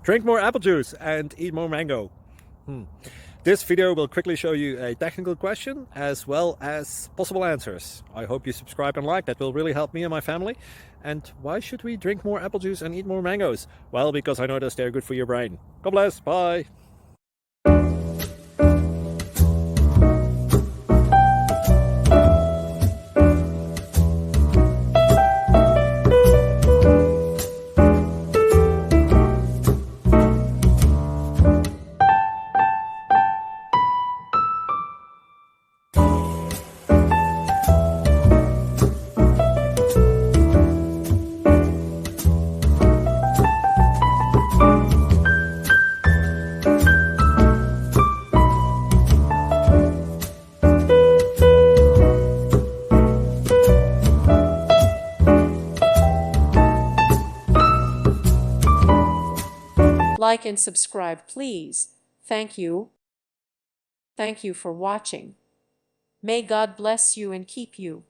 Drink more apple juice and eat more mango. This video will quickly show you a technical question as well as possible answers. I hope you subscribe and like, that will really help me and my family. And why should we drink more apple juice and eat more mangoes? Well, because I noticed they're good for your brain. God bless, bye. Like and subscribe, please. Thank you. Thank you for watching. May God bless you and keep you.